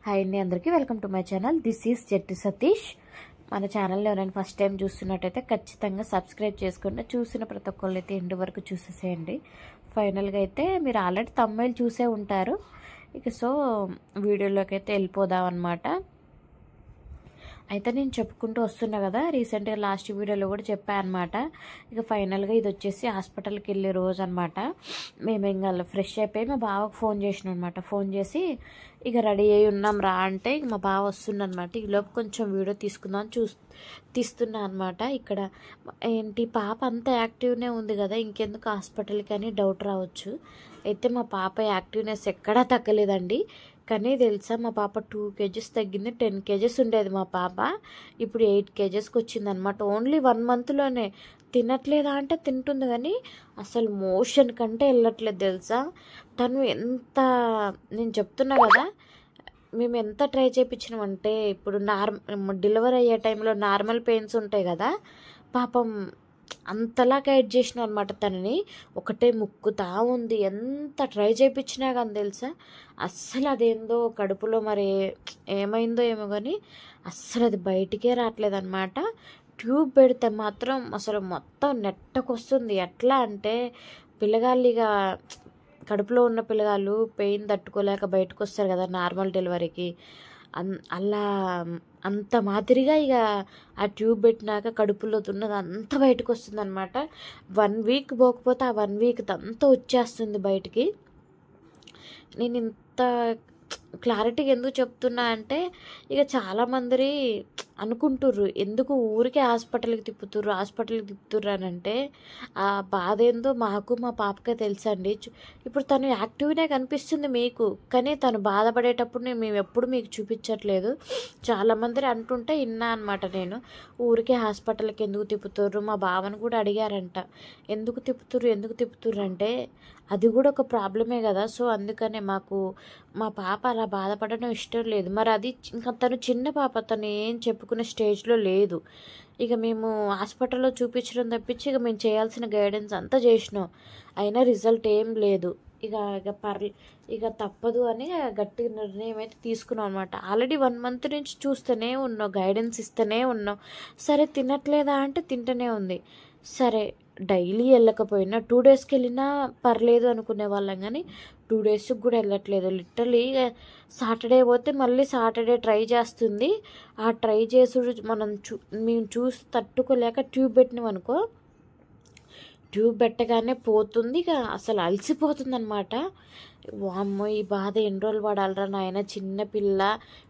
Hi అండి, అందరికీ welcome to my channel. This is Jatti Satish. మన ఛానల్లో ఎవరైనా ఫస్ట్ టైం చూస్తున్నట్టయితే ఖచ్చితంగా సబ్స్క్రైబ్ చేసుకోండి. చూసిన ప్రతి ఒక్కళ్ళు అయితే ఎండ్ వరకు చూసేసేయండి. ఫైనల్గా అయితే మీరు ఆల్రెడీ థంబ్నెయిల్ చూసే ఉంటారు. సో వీడియోలోకి అయితే వెళ్ళిపోదాం అన్నమాట. అయితే నేను చెప్పుకుంటూ వస్తున్నా కదా, రీసెంట్గా లాస్ట్ వీడియోలో కూడా చెప్పాను అనమాట. ఫైనల్గా ఇది వచ్చేసి హాస్పిటల్కి వెళ్ళే రోజు అనమాట. మేము ఇంకా ఫ్రెష్ అయిపోయి మా బావకు ఫోన్ చేసినాం అనమాట. ఫోన్ చేసి రెడీ అయ్యి ఉన్నాం రా అంటే మా బావ వస్తుందన్నమాట. ఈలోపు కొంచెం వీడియో తీసుకుందాం తీస్తున్నా అనమాట. ఇక్కడ ఏంటి పాప అంత యాక్టివ్నే ఉంది కదా, ఇంకెందుకు హాస్పిటల్కి అని డౌట్ రావచ్చు. అయితే మా పాప యాక్టివ్నెస్ ఎక్కడా తగ్గలేదండి. కానీ తెలుసా, మా పాప 2 kgs తగ్గింది. 10 kgs ఉండేది మా పాప, ఇప్పుడు 8 kgsకి వచ్చిందనమాట. ఓన్లీ 1 monthలోనే. తినట్లేదా అంటే తింటుంది, కానీ అసలు మోషన్ కంటే వెళ్ళట్లేదు తెలుసా. తను ఎంత, నేను చెప్తున్నా కదా, మేము ఎంత ట్రై చేయించినామంటే, ఇప్పుడు డెలివరీ అయ్యే టైంలో నార్మల్ పెయిన్స్ ఉంటాయి కదా, పాపం అంతలా గైడ్ చేసిన అనమాట. తనని ఒకటే ముక్కుతా ఉంది. ఎంత ట్రై చేయించినా కానీ తెలుసా, అస్సలు అదేందో కడుపులో మరి ఏమైందో ఏమో కానీ అస్సలు అది బయటికే రావట్లేదు అనమాట. ట్యూబ్ పెడితే మాత్రం అసలు మొత్తం నెట్టకొస్తుంది. ఎట్లా అంటే పిల్లగాళ్ళు కడుపులో ఉన్న పిల్లగాళ్ళు పెయిన్ తట్టుకోలేక బయటకు వస్తారు కదా నార్మల్ డెలివరీకి, అలా అంత మాదిరిగా ఆ ట్యూబ్ పెట్టినాక కడుపులో ఉన్నది అంతా బయటకు వస్తుంది అనమాట. 1 week పోకపోతే ఆ 1 week అంతా వచ్చేస్తుంది బయటికి. నేను ఇంత క్లారిటీగా ఎందుకు చెప్తున్నా అంటే, చాలామంది అనుకుంటుర్రు ఎందుకు ఊరికే హాస్పిటల్కి తిప్పుతుర్రు అని అంటే, ఆ బాధ ఏందో మాకు మా పాపకే తెలుసండి. ఇప్పుడు తను యాక్టివ్నే కనిపిస్తుంది మీకు, కానీ తను బాధపడేటప్పుడు మేము ఎప్పుడు మీకు చూపించట్లేదు. చాలామంది అంటుంటే విన్నా అనమాట నేను. ఊరికే హాస్పిటల్కి ఎందుకు తిప్పుతుర్రు, మా బావను కూడా అడిగారంట ఎందుకు తిప్పుతుర్రు అంటే, అది కూడా ఒక ప్రాబ్లమే కదా. సో అందుకనే మాకు మా పాప అలా బాధపడడం ఇష్టం లేదు. మరి అది ఇంకా తను చిన్న పాప, తను ఏం చెప్పుకునే స్టేజ్లో లేదు. మేము హాస్పిటల్లో చూపించడం తప్పించి మేము చేయాల్సిన గైడెన్స్ అంతా చేసినాం, అయినా రిజల్ట్ ఏం లేదు. తప్పదు అని గట్టి నిర్ణయం అయితే తీసుకున్నాం అనమాట. ఆల్రెడీ 1 month నుంచి చూస్తూనే ఉన్నాం, గైడెన్స్ ఇస్తూనే ఉన్నాం. సరే తినట్లేదా అంటే తింటూనే ఉంది. సరే డైలీ వెళ్ళకపోయినా 2 daysకి వెళ్ళినా పర్లేదు అనుకునే వాళ్ళం, కానీ 2 daysకి కూడా వెళ్ళట్లేదు. లిటరలీ సాటర్డే పోతే మళ్ళీ సాటర్డే ట్రై చేస్తుంది. ఆ ట్రై చేసుడు మేము చూసి తట్టుకోలేక ట్యూబ్ పెట్టినాం అనుకో, ట్యూబ్ పెట్టగానే పోతుంది, అసలు అలసిపోతుంది అనమాట. వామ్మో, ఈ బాధ ఎన్ని రోజులు పడాలరా నాయన, చిన్నపిల్ల.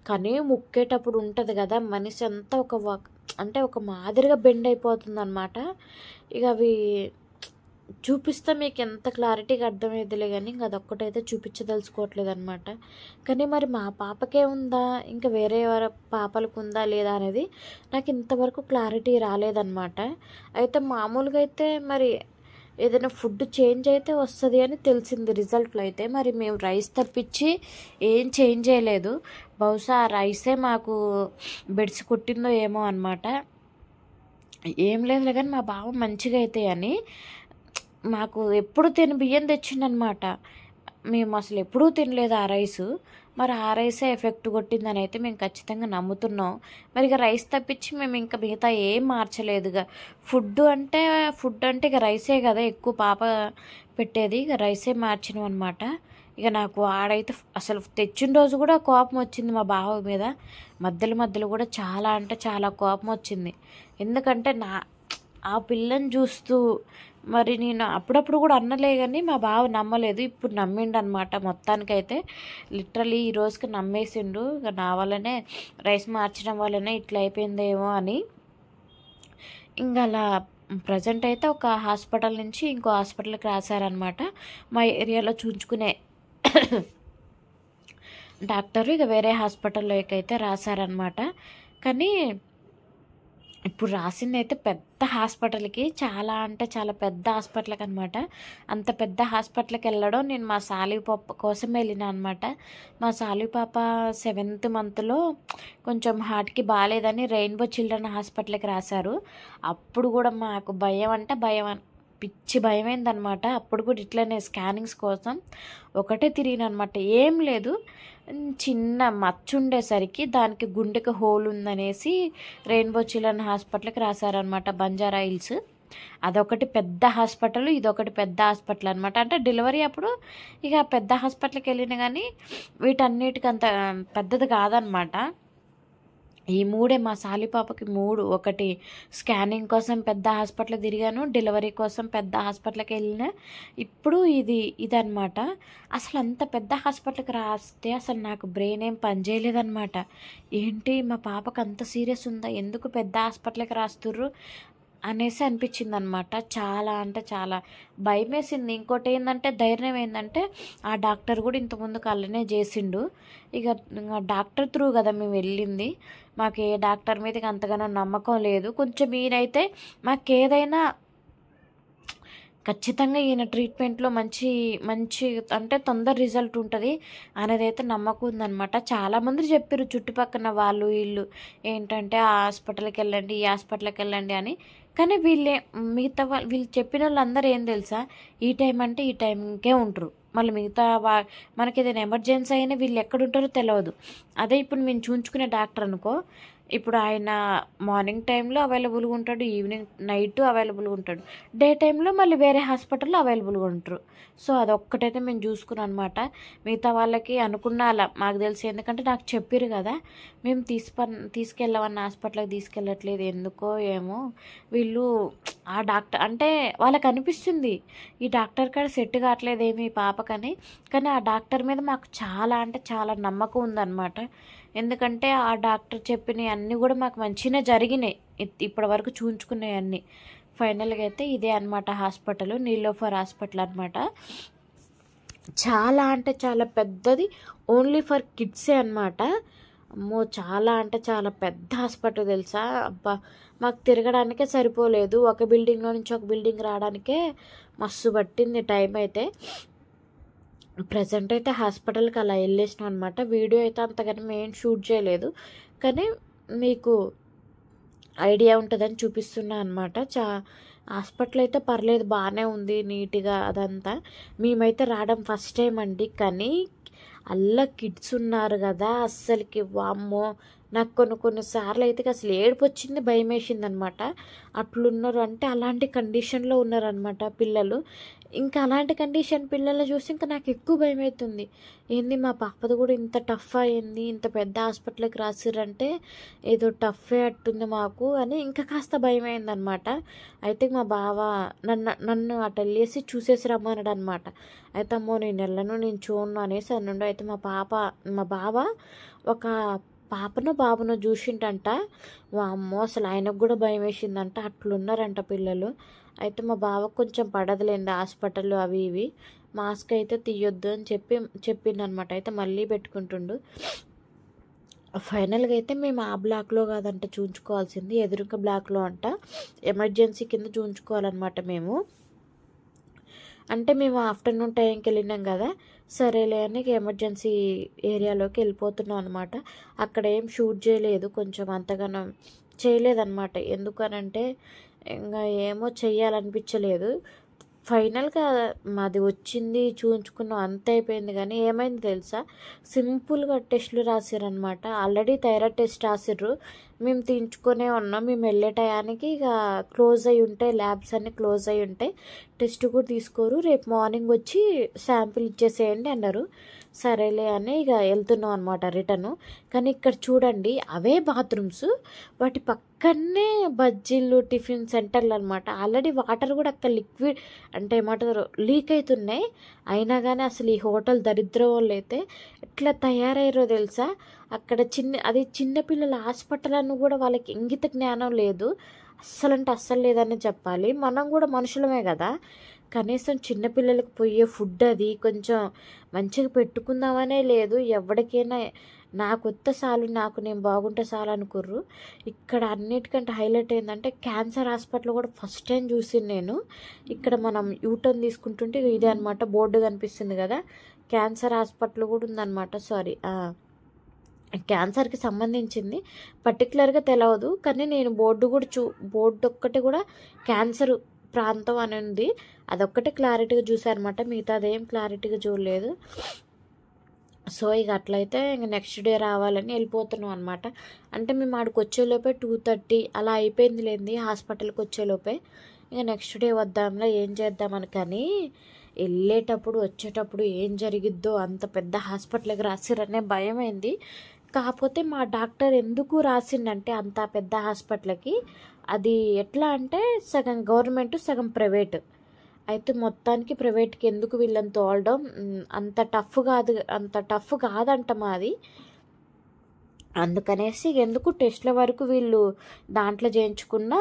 కానీ ముక్కేటప్పుడు ఉంటుంది కదా, మనిషి అంతా ఒక మాదిరిగా బెండ్ అయిపోతుంది అనమాట. అవి చూపిస్తే మీకు ఎంత క్లారిటీగా అర్థమయ్యేదిలే, కానీ అదొక్కటైతే చూపించదలుచుకోవట్లేదు అనమాట. కానీ మరి మా పాపకే ఉందా, ఇంకా వేరే ఎవరి పాపలకు ఉందా లేదా అనేది నాకు ఇంతవరకు క్లారిటీ రాలేదన్నమాట. అయితే మామూలుగా అయితే మరి ఏదైనా ఫుడ్ చేంజ్ అయితే వస్తుంది అని తెలిసింది రిజల్ట్లో. అయితే మరి మేము రైస్ తప్పించి ఏం చేంజ్ చేయలేదు. బహుశా ఆ రైసే మాకు బెడ్స్ కొట్టిందో ఏమో అనమాట. ఏం లేదులే, కానీ మా బావ మంచిగా అయితే అని మాకు ఎప్పుడు బియ్యం తెచ్చిండనమాట. మేము అసలు ఎప్పుడూ తినలేదు ఆ రైసు. మరి ఆ రైసే ఎఫెక్ట్ కొట్టిందని అయితే మేము ఖచ్చితంగా నమ్ముతున్నాం. మరి రైస్ తప్పించి మేము ఇంకా మిగతా ఏం మార్చలేదు. ఫుడ్ అంటే రైసే కదా ఎక్కువ పాప పెట్టేది, రైసే మార్చినాం అనమాట. నాకు ఆడైతే అసలు తెచ్చిన రోజు కూడా కోపం వచ్చింది మా బావ మీద. మధ్యలో కూడా చాలా అంటే చాలా కోపం వచ్చింది. ఎందుకంటే ఆ పిల్లని చూస్తూ మరి నేను అప్పుడప్పుడు కూడా అన్నలే, కానీ మా బావ నమ్మలేదు. ఇప్పుడు నమ్మిండు అనమాట మొత్తానికైతే. లిటరలీ ఈ రోజుకి నమ్మేసిండు. నా వల్లనే రైస్ మార్చడం వల్లనే ఇట్లా అయిపోయిందేమో అని. అలా ప్రజెంట్ అయితే ఒక హాస్పిటల్ నుంచి ఇంకో హాస్పిటల్కి రాశారనమాట. మా ఏరియాలో చూయించుకునే డాక్టరు వేరే హాస్పిటల్లోకి అయితే రాశారనమాట. కానీ ఇప్పుడు రాసింది అయితే పెద్ద హాస్పిటల్కి, చాలా అంటే చాలా పెద్ద హాస్పిటల్కి అనమాట. అంత పెద్ద హాస్పిటల్కి వెళ్ళడం నేను మా సాలి పాప కోసం వెళ్ళిన అనమాట. మా సాలి పాప 7th monthలో కొంచెం హార్ట్కి బాగాలేదని రెయిన్బో చిల్డ్రన్ హాస్పిటల్కి రాశారు. అప్పుడు కూడా మాకు భయం అంటే భయం పిచ్చి భయమైందనమాట. అప్పుడు కూడా ఇట్లనే స్కానింగ్స్ కోసం ఒకటే తిరిగినమాట. ఏం లేదు, చిన్న మచ్చ ఉండేసరికి దానికి గుండెకి హోల్ ఉందనేసి రెయిన్బో చిల్డ్రన్ హాస్పిటల్కి రాశారనమాట, బంజారా హిల్స్. అదొకటి పెద్ద హాస్పిటల్, ఇదొకటి పెద్ద హాస్పిటల్ అనమాట. అంటే డెలివరీ అప్పుడు ఇక పెద్ద హాస్పిటల్కి వెళ్ళిన కానీ వీటన్నిటికి అంత పెద్దది కాదనమాట. ఈ మూడే మా సాలి పాపకి 3. ఒకటి స్కానింగ్ కోసం పెద్ద హాస్పిటల్ తిరిగాను, డెలివరీ కోసం పెద్ద హాస్పిటల్కి వెళ్ళిన, ఇప్పుడు ఇదనమాట. అసలు అంత పెద్ద హాస్పిటల్కి రాస్తే అసలు నాకు బ్రెయిన్ ఏం పనిచేయలేదనమాట. ఏంటి మా పాపకు అంత సీరియస్ ఉందా, ఎందుకు పెద్ద హాస్పిటల్కి రాస్తుర్రు అనేసి అనిపించింది అనమాట. చాలా అంటే చాలా భయం వేసింది. ఇంకోటి ఏంటంటే ధైర్యం ఏంటంటే ఆ డాక్టర్ కూడా ఇంతకుముందుకు అలానే చేసిండు. ఇక డాక్టర్ త్రూ కదా మేము వెళ్ళింది, మాకు ఏ డాక్టర్ మీదకి అంతగానో నమ్మకం లేదు. కొంచెం ఈయనైతే మాకేదైనా ఖచ్చితంగా ఈయన ట్రీట్మెంట్లో మంచి అంటే తొందర రిజల్ట్ ఉంటుంది అనేది అయితే నమ్మకం ఉందనమాట. చాలామంది చెప్పారు చుట్టుపక్కల వాళ్ళు వీళ్ళు ఏంటంటే ఆ హాస్పిటల్కి వెళ్ళండి, ఈ హాస్పిటల్కి వెళ్ళండి అని. కానీ మిగతా వీళ్ళు చెప్పిన వాళ్ళందరూ ఏం తెలుసా, ఈ టైం అంటే ఈ టైంకే ఉంటారు. మళ్ళీ మిగతా మనకి ఏదైనా ఎమర్జెన్సీ అయినా వీళ్ళు ఎక్కడుంటారో తెలియదు. అదే ఇప్పుడు మేము చూయించుకునే డాక్టర్ అనుకో, ఇప్పుడు ఆయన మార్నింగ్ టైంలో అవైలబుల్గా ఉంటాడు, ఈవినింగ్ నైట్ అవైలబుల్గా ఉంటాడు, డే టైంలో మళ్ళీ వేరే హాస్పిటల్లో అవైలబుల్గా ఉంటారు. సో అదొక్కటైతే మేము చూసుకున్నాం అనమాట. మిగతా వాళ్ళకి అనుకున్న అలా మాకు తెలిసి, ఎందుకంటే నాకు చెప్పారు కదా, మేము తీసుకెళ్ళవన్న హాస్పిటల్కి తీసుకెళ్ళట్లేదు ఎందుకో ఏమో, వీళ్ళు ఆ డాక్టర్ అంటే వాళ్ళకి అనిపిస్తుంది ఈ డాక్టర్ కాడ సెట్ కావట్లేదు ఏమి పాపకని. కానీ ఆ డాక్టర్ మీద మాకు చాలా అంటే చాలా నమ్మకం ఉందన్నమాట. ఎందుకంటే ఆ డాక్టర్ చెప్పినవి అన్నీ కూడా మాకు మంచిగా జరిగినాయి, ఇప్పటి వరకు చూయించుకున్నాయి అన్నీ. ఫైనల్గా అయితే ఇదే అనమాట హాస్పిటల్, నీలోఫర్ హాస్పిటల్ అనమాట. చాలా అంటే చాలా పెద్దది, ఓన్లీ ఫర్ కిడ్సే అనమాట. అమ్మో చాలా అంటే చాలా పెద్ద హాస్పిటల్ తెలుసా. అబ్బా మాకు తిరగడానికే సరిపోలేదు, ఒక బిల్డింగ్లో నుంచి ఒక బిల్డింగ్ రావడానికే మస్తు పట్టింది టైం అయితే. ప్రజెంట్ అయితే హాస్పిటల్కి అలా వెళ్ళేసినాం అనమాట. వీడియో అయితే అంతగానే మేము షూట్ చేయలేదు, కానీ మీకు ఐడియా ఉంటుందని చూపిస్తున్నా అనమాట. హాస్పిటల్ అయితే పర్లేదు, బాగానే ఉంది, నీట్గా అదంతా. మేమైతే రావడం ఫస్ట్ టైం అండి, కానీ అలా కిడ్స్ ఉన్నారు కదా, అస్సలకి వామ్మో నాకు కొన్నిసార్లు అయితే అసలు ఏడుపు వచ్చింది, భయం వేసింది అనమాట. అట్లున్నారు అంటే అలాంటి కండిషన్లో ఉన్నారనమాట పిల్లలు. ఇంకా అలాంటి కండిషన్ పిల్లల్ని చూసి ఇంకా నాకు ఎక్కువ భయం అవుతుంది. ఏంది మా పాపది కూడా ఇంత టఫ్ అయింది, ఇంత పెద్ద హాస్పిటల్కి రాసిరంటే ఏదో టఫే అట్టుంది మాకు అని ఇంకా కాస్త భయం అయిందనమాట. అయితే మా బావ నన్ను అటు వెళ్ళేసి చూసేసి రమ్మన్నాడు అనమాట. అయితే అమ్మో నేను వెళ్ళను, నేను చూడను అనేసి అన్నుండు. అయితే మా బావ ఒక బాబును చూసింటంట. అమ్మో అసలు ఆయనకు కూడా భయం వేసిందంట, అట్లున్నారంట పిల్లలు. అయితే మా బావకు కొంచెం పడదులేండి హాస్పిటల్ అవి ఇవి, మాస్క్ అయితే తీయొద్దు అని చెప్పిండనమాట. అయితే మళ్ళీ పెట్టుకుంటుండు. ఫైనల్గా అయితే మేము ఆ బ్లాక్లో కాదంట చూయించుకోవాల్సింది, ఎదురుక బ్లాక్లో అంట, ఎమర్జెన్సీ కింద చూయించుకోవాలన్నమాట మేము. అంటే మేము ఆఫ్టర్నూన్ టైంకి వెళ్ళినాం కదా, సరేలే అని ఎమర్జెన్సీ ఏరియాలోకి వెళ్ళిపోతున్నాం అనమాట. అక్కడ ఏం షూట్ చేయలేదు, కొంచెం అంతగానో చేయలేదన్నమాట. ఎందుకనంటే ఇంకా ఏమో చెయ్యాలనిపించలేదు. ఫైనల్గా మాది వచ్చింది, చూయించుకున్నాం, అంత అయిపోయింది. కానీ ఏమైంది తెలుసా, సింపుల్గా టెస్టులు రాసిరనమాట. ఆల్రెడీ థైరాయిడ్ టెస్ట్ రాసిర్రు, మేము తీయించుకునే ఉన్నాం. మేము వెళ్ళే టయానికి ఇక క్లోజ్ అయి ఉంటాయి, ల్యాబ్స్ అన్నీ క్లోజ్ అయి ఉంటాయి, టెస్ట్ కూడా తీసుకోరు, రేపు మార్నింగ్ వచ్చి శాంపిల్ ఇచ్చేసేయండి అన్నారు. సరేలే అని ఇక వెళ్తున్నాం అనమాట రిటర్ను. కానీ ఇక్కడ చూడండి అవే బాత్రూమ్స్, వాటి పక్కనే బజ్జీలు టిఫిన్ సెంటర్లు అనమాట. ఆల్రెడీ వాటర్ కూడా అక్కడ లిక్విడ్ అంటే ఏమంటారు లీక్ అవుతున్నాయి. అయినా కానీ అసలు ఈ హోటల్ దరిద్రం వాళ్ళు అయితే ఎట్లా తయారయ్యారో తెలుసా. అక్కడ చిన్నపిల్లల హాస్పిటల్ అని కూడా వాళ్ళకి ఇంగిత జ్ఞానం లేదు, అస్సలు అంటే అస్సలు లేదని చెప్పాలి. మనం కూడా మనుషులమే కదా, కనీసం చిన్నపిల్లలకు పోయే ఫుడ్ అది కొంచెం మంచిగా పెట్టుకుందామనే లేదు. ఎవరికైనా నాకు వస్తే చాలు, నేను బాగుంటే చాలు అనుకుర్రు. ఇక్కడ అన్నిటికంటే హైలైట్ ఏంటంటే క్యాన్సర్ హాస్పిటల్ కూడా ఫస్ట్ టైం చూసింది నేను. ఇక్కడ మనం యూటర్న్ తీసుకుంటుంటే ఇదే అనమాట, బోర్డు కనిపిస్తుంది కదా, క్యాన్సర్ హాస్పిటల్ కూడా ఉందన్నమాట. సారీ, క్యాన్సర్కి సంబంధించింది పర్టికులర్గా తెలియదు, కానీ నేను బోర్డు ఒక్కటి కూడా క్యాన్సర్ ప్రాంతం అని ఉంది, అదొక్కటే క్లారిటీగా చూసారనమాట, మిగతా అదేం క్లారిటీగా చూడలేదు. సో ఇక అట్లయితే ఇంక నెక్స్ట్ డే రావాలని వెళ్ళిపోతున్నాం అనమాట. అంటే మేము ఆడికి వచ్చేలోపే 2:30 అలా అయిపోయింది లేండి హాస్పిటల్కి వచ్చేలోపే. ఇక నెక్స్ట్ డే వద్దాంలో ఏం చేద్దామని, కానీ వెళ్ళేటప్పుడు వచ్చేటప్పుడు ఏం జరిగిద్దో, అంత పెద్ద హాస్పిటల్కి రాసిరనే భయం అయింది. కాకపోతే మా డాక్టర్ ఎందుకు రాసిండంటే అంత పెద్ద హాస్పిటల్కి, అది ఎట్లా అంటే సగం గవర్నమెంట్ సగం ప్రైవేట్. అయితే మొత్తానికి ప్రైవేట్కి ఎందుకు వీళ్ళని తోలడం, అంత టఫ్ కాదంట మాది. అందుకనేసి ఎందుకు టెస్ట్ల వరకు వీళ్ళు దాంట్లో చేయించుకున్న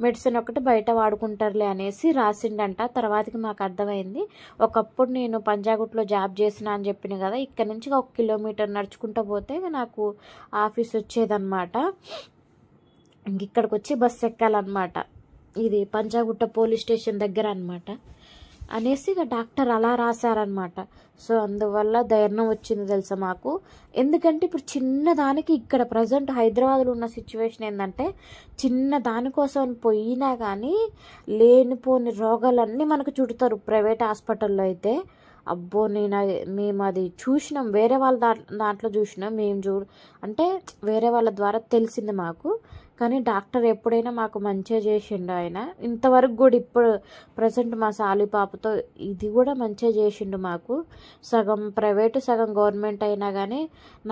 మెడిసిన్ ఒకటి బయట వాడుకుంటారులే అనేసి రాసిండంట. తర్వాతకి మాకు అర్థమైంది. ఒకప్పుడు నేను పంజాగుట్లో జాబ్ చేసిన అని చెప్పిన కదా, ఇక్కడ నుంచి 1 కిలోమీటర్ నడుచుకుంటూ పోతే నాకు ఆఫీస్ వచ్చేదన్నమాట. ఇక్కడికి వచ్చి బస్సు ఎక్కాలన్నమాట. ఇది పంజాగుట్ట పోలీస్ స్టేషన్ దగ్గర అనమాట అనేసి ఇక డాక్టర్ అలా రాశారనమాట. సో అందువల్ల ధైర్యం వచ్చింది తెలుసా మాకు. ఎందుకంటే ఇప్పుడు చిన్నదానికి ఇక్కడ ప్రజెంట్ హైదరాబాద్లో ఉన్న సిచ్యువేషన్ ఏంటంటే, చిన్న దానికోసం పోయినా కానీ లేనిపోని రోగాలన్నీ మనకు చుడతారు ప్రైవేట్ హాస్పిటల్లో అయితే. అబ్బో మేము అది చూసినాం, వేరే వాళ్ళ దాంట్లో చూసినాం మేము అంటే వేరే వాళ్ళ ద్వారా తెలిసింది మాకు. కానీ డాక్టర్ ఎప్పుడైనా మాకు మంచిగా చేసిండు ఆయన. ఇంతవరకు కూడా ఇప్పుడు ప్రజెంట్ మా సాలి పాపతో ఇది కూడా మంచిగా చేసిండు మాకు. సగం ప్రైవేటు సగం గవర్నమెంట్ అయినా కానీ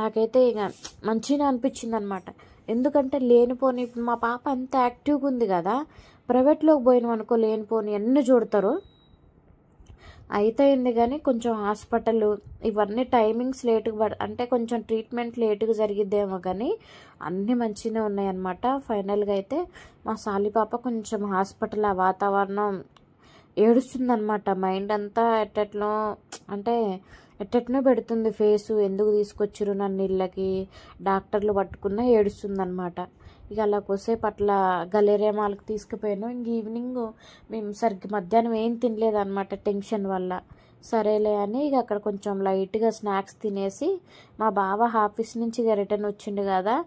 నాకైతే ఇక మంచిగా అనిపించింది అనమాట. ఎందుకంటే లేనిపోని ఇప్పుడు మా పాప అంత యాక్టివ్గా ఉంది కదా, ప్రైవేట్లోకి పోయినాం అనుకో లేనిపోని అన్నీ చూడతారు. అయిపోయింది కానీ కొంచెం హాస్పిటల్ ఇవన్నీ టైమింగ్స్ లేటుగా అంటే కొంచెం ట్రీట్మెంట్ లేటుగా జరిగిద్దేమో, కానీ అన్నీ మంచిగానే ఉన్నాయన్నమాట. ఫైనల్గా అయితే మా సాలి పాప కొంచెం హాస్పిటల్ ఆ వాతావరణం ఏడుస్తుందన్నమాట. మైండ్ అంతా ఎట్టెట్నో పెడుతుంది ఫేసు. ఎందుకు తీసుకొచ్చిరు నన్ను ఇళ్ళకి, డాక్టర్లు పట్టుకున్నా ఏడుస్తుందన్నమాట. ఇక అలా కొద్దిసేపు అట్లా గలేరియా మాల్కి తీసుకుపోయాను. ఇంక ఈవినింగ్ మేము సరిగ్గా మధ్యాహ్నం ఏం తినలేదన్నమాట టెన్షన్ వల్ల. సరేలే అని ఇక అక్కడ కొంచెం లైట్గా స్నాక్స్ తినేసి, మా బావ ఆఫీస్ నుంచి ఇక రిటర్న్ వచ్చిండు కదా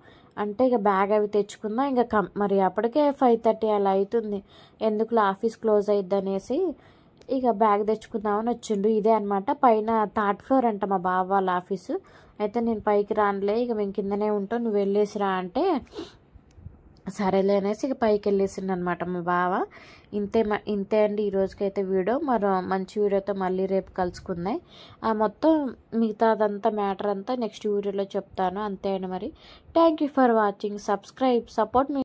అంటే ఇక బ్యాగ్ అవి తెచ్చుకుందాం. ఇంకా మరి అప్పటికే 5:30 అలా అవుతుంది, ఎందుకులో ఆఫీస్ క్లోజ్ అయిద్ది అనేసి ఇక బ్యాగ్ తెచ్చుకుందామని వచ్చిండు. ఇదే అనమాట, పైన 3rd ఫ్లోర్ అంట మా బావ వాళ్ళ ఆఫీసు. అయితే నేను పైకి రానులే, ఇక మేము కిందనే ఉంటాం, నువ్వు వెళ్ళేసిరా అంటే సరేలే అనేసి ఇక పైకి వెళ్ళేసిండు అనమాట మా బావ. ఇంతే అండి ఈరోజుకైతే వీడియో. మరో మంచి వీడియోతో మళ్ళీ రేపు కలుసుకుందాం. మొత్తం మిగతాదంతా మ్యాటర్ అంతా నెక్స్ట్ వీడియోలో చెప్తాను. అంతే అండి మరి. Thank you for watching. Subscribe, support me.